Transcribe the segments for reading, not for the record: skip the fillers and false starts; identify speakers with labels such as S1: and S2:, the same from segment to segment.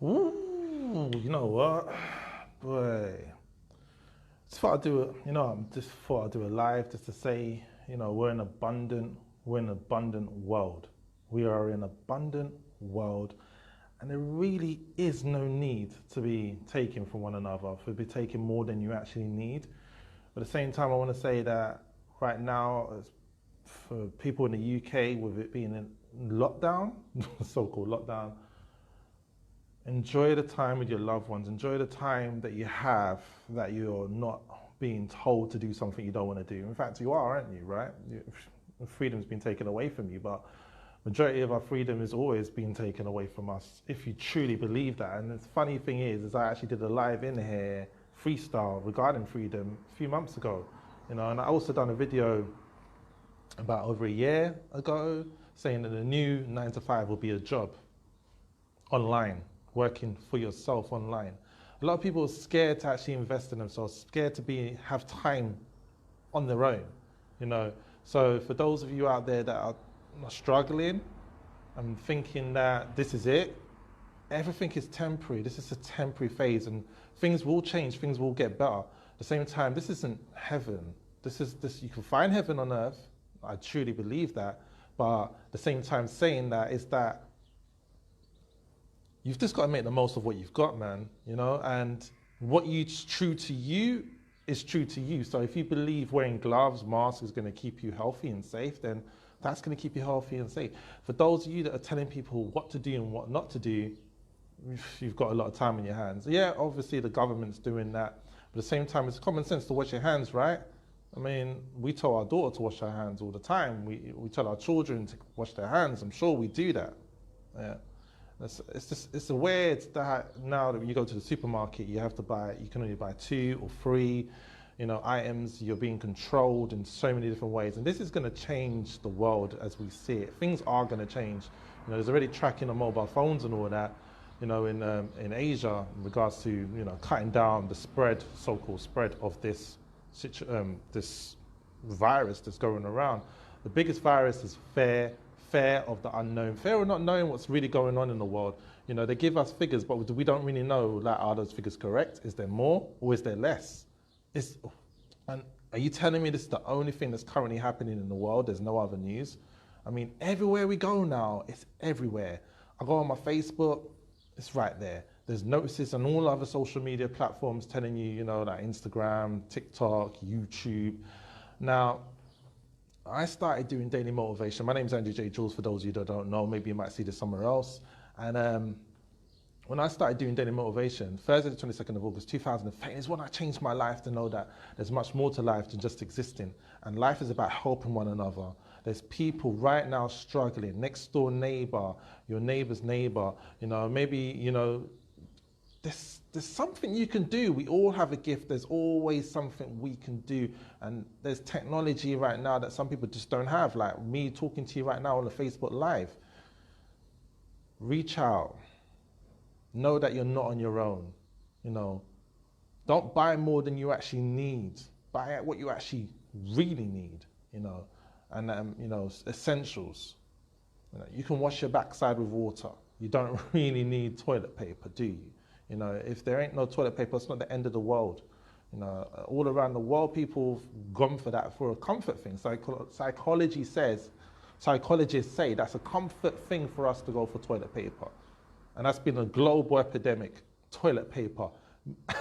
S1: Ooh, you know what? Boy. Just thought I'd do it, just thought I'd do a live just to say, we're in an abundant world. We are in an abundant world, and there really is no need to be taking from one another, to be taking more than you actually need. But at the same time, I want to say that right now, for people in the UK, with it being in lockdown, so-called lockdown, enjoy the time with your loved ones. Enjoy the time that you have, that you're not being told to do something you don't want to do. In fact, you are, aren't you, right? Freedom's been taken away from you, but majority of our freedom is always being taken away from us, if you truly believe that. And the funny thing is I actually did a live in here, freestyle, regarding freedom a few months ago. And I also done a video about over a year ago saying that the new 9 to 5 will be a job online, working for yourself online. A lot of people are scared to actually invest in themselves, scared to have time on their own, So for those of you out there that are struggling and thinking that this is it, everything is temporary. This is a temporary phase, and things will change, things will get better. At the same time, this isn't heaven. You can find heaven on earth. I truly believe that. But at the same time, saying that is that you've just got to make the most of what you've got, man, and what is true to you is true to you. So if you believe wearing gloves, masks is going to keep you healthy and safe, then that's going to keep you healthy and safe. For those of you that are telling people what to do and what not to do, you've got a lot of time on your hands. Yeah, obviously the government's doing that, but at the same time, it's common sense to wash your hands, right? I mean, we tell our daughter to wash her hands all the time. We tell our children to wash their hands. I'm sure we do that. Yeah. It's weird that now that when you go to the supermarket, you can only buy 2 or 3, items. You're being controlled in so many different ways, and this is going to change the world as we see it. Things are going to change. There's already tracking on mobile phones and all that. In Asia, in regards to cutting down the so-called spread of this virus that's going around. The biggest virus is fear of the unknown, fear of not knowing what's really going on in the world. They give us figures, but we don't really know, are those figures correct? Is there more or is there less? And are you telling me this is the only thing that's currently happening in the world? There's no other news? I mean, everywhere we go now, it's everywhere. I go on my Facebook, it's right there. There's notices on all other social media platforms telling you, like Instagram, TikTok, YouTube. Now, I started doing daily motivation. My name's Andrew J. Jules, for those of you that don't know. Maybe you might see this somewhere else. And when I started doing daily motivation, Thursday the 22nd of August 2008 is when I changed my life to know that there's much more to life than just existing. And life is about helping one another. There's people right now struggling, next door neighbor, your neighbor's neighbor, maybe, there's something you can do. We all have a gift. There's always something we can do. And there's technology right now that some people just don't have, like me talking to you right now on the Facebook Live. Reach out. Know that you're not on your own. Don't buy more than you actually need. Buy what you actually really need, and essentials. You can wash your backside with water. You don't really need toilet paper, do you? If there ain't no toilet paper, it's not the end of the world. All around the world, people have gone for that for a comfort thing. Psychologists say that's a comfort thing for us to go for toilet paper. And that's been a global epidemic, toilet paper,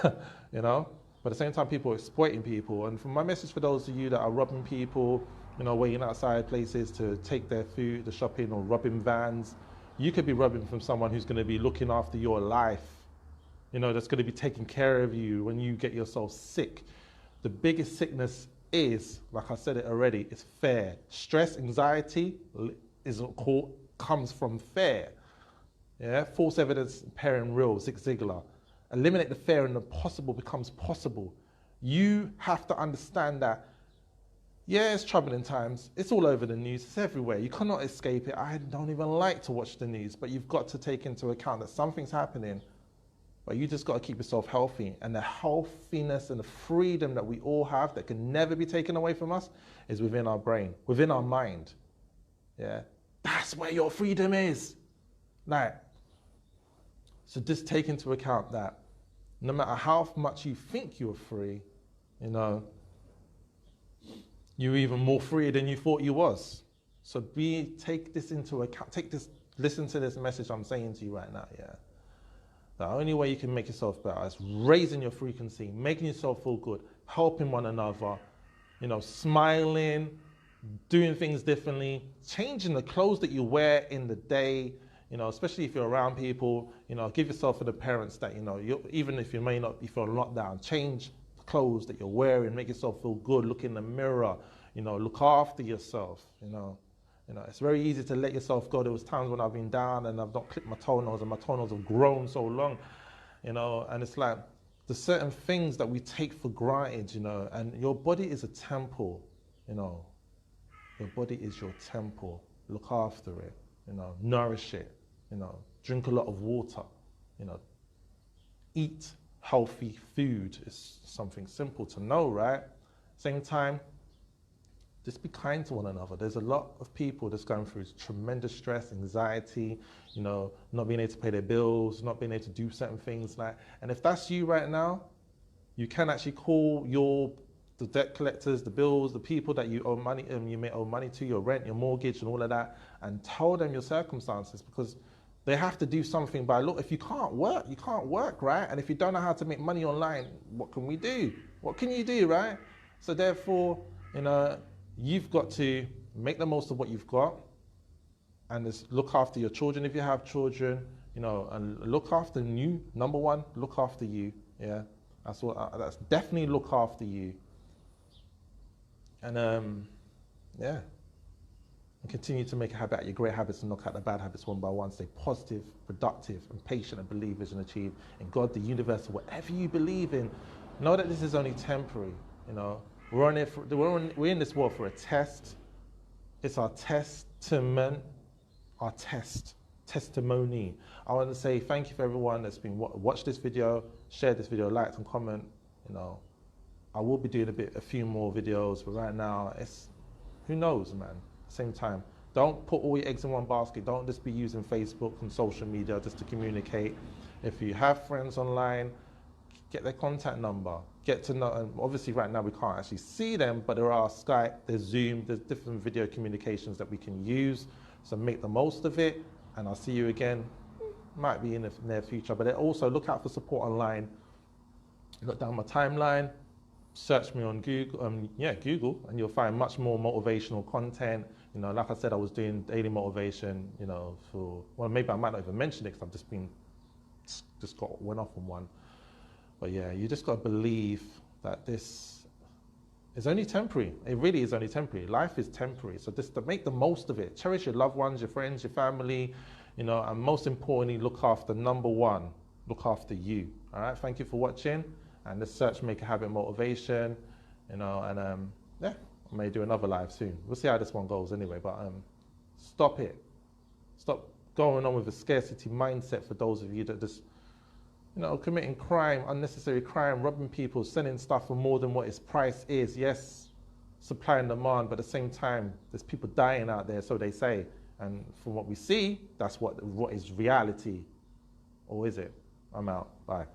S1: But at the same time, people are exploiting people. And from my message for those of you that are robbing people, waiting outside places to take their food, the shopping, or robbing vans, you could be robbing from someone who's going to be looking after your life, that's going to be taking care of you when you get yourself sick. The biggest sickness is, like I said it already, it's fear. Stress, anxiety comes from fear. Yeah, false evidence pairing real, Zig Ziglar. Eliminate the fear and the possible becomes possible. You have to understand that, yeah, it's troubling times. It's all over the news. It's everywhere. You cannot escape it. I don't even like to watch the news, but you've got to take into account that something's happening. But you just got to keep yourself healthy. And the healthiness and the freedom that we all have that can never be taken away from us is within our brain, within our mind. Yeah, that's where your freedom is. Like, So just take into account that no matter how much you think you're free, you know, you're even more free than you thought you was. So take this into account, listen to this message I'm saying to you right now, yeah. The only way you can make yourself better is raising your frequency, making yourself feel good, helping one another, you know, smiling, doing things differently, changing the clothes that you wear in the day, you know, especially if you're around people, you know, give yourself for the parents that, you know, even if you may not be feeling locked down, change the clothes that you're wearing, make yourself feel good, look in the mirror, you know, look after yourself, you know. It's very easy to let yourself go. There was times when I've been down and I've not clipped my toenails and my toenails have grown so long, you know, and it's like there's certain things that we take for granted, you know, and your body is a temple, you know. Your body is your temple. Look after it, you know, nourish it, you know, drink a lot of water, you know, eat healthy food is something simple to know, right? Same time, just be kind to one another. There's a lot of people that's going through tremendous stress, anxiety, you know, not being able to pay their bills, not being able to do certain things like, and if that's you right now, you can actually call the debt collectors, the bills, the people that you owe money, you may owe money to, your rent, your mortgage and all of that, and tell them your circumstances, because they have to do something by law. If you can't work, you can't work, right? And if you don't know how to make money online, what can we do? What can you do, right? So therefore, you know, you've got to make the most of what you've got and just look after your children if you have children, you know, and look after you. Number one, look after you, yeah? That's definitely look after you. And yeah, and continue to make a habit out of your great habits and knock out the bad habits one by one. Stay positive, productive, and patient, and believe, vision, achieve in God, the universe, whatever you believe in. Know that this is only temporary, you know. We're in this world for a test. It's our testament, our testimony. I want to say thank you for everyone that's been watched this video, shared this video, liked and comment. You know, I will be doing a few more videos, but right now it's, who knows, man. At the same time, don't put all your eggs in one basket. Don't just be using Facebook and social media just to communicate. If you have friends online, get their contact number, get to know, and obviously right now we can't actually see them, but there are Skype, there's Zoom, there's different video communications that we can use, so make the most of it, and I'll see you again, might be in the near future, but also look out for support online. Look down my timeline, search me on Google, Google, and you'll find much more motivational content. You know, like I said, I was doing daily motivation, you know, well, maybe I might not even mention it because I've just went off on one. But yeah, you just got to believe that this is only temporary. It really is only temporary. Life is temporary. So just to make the most of it. Cherish your loved ones, your friends, your family, you know, and most importantly, look after, number one, look after you. All right, thank you for watching. And this search Make a Habit motivation, you know, and yeah, I may do another live soon. We'll see how this one goes anyway, but stop it. Stop going on with a scarcity mindset for those of you that just, you know, committing crime, unnecessary crime, robbing people, selling stuff for more than what its price is. Yes, supply and demand, but at the same time, there's people dying out there, so they say. And from what we see, that's what is reality. Or is it? I'm out. Bye.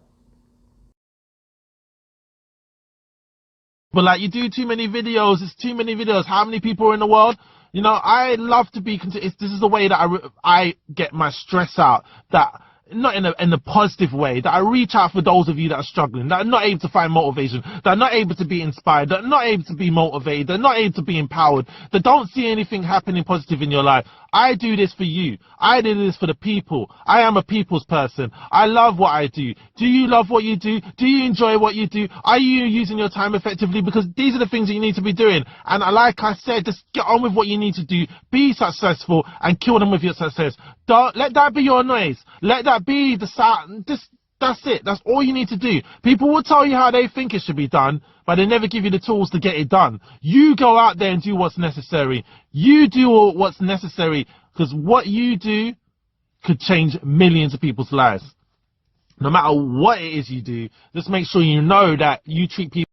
S2: But like, you do too many videos, it's too many videos. How many people are in the world? You know, I love to be, this is the way that I get my stress out, that not in a positive way, that I reach out for those of you that are struggling, that are not able to find motivation, that are not able to be inspired, that are not able to be motivated, that are not able to be empowered, that don't see anything happening positive in your life. I do this for you. I do this for the people. I am a people's person. I love what I do. Do you love what you do? Do you enjoy what you do? Are you using your time effectively? Because these are the things that you need to be doing. And like I said, just get on with what you need to do. Be successful and kill them with your success. Don't let that be your noise. Let that be the sound. That's it. That's all you need to do. People will tell you how they think it should be done, but they never give you the tools to get it done. You go out there and do what's necessary. You do what's necessary, because what you do could change millions of people's lives. No matter what it is you do, just make sure you know that you treat people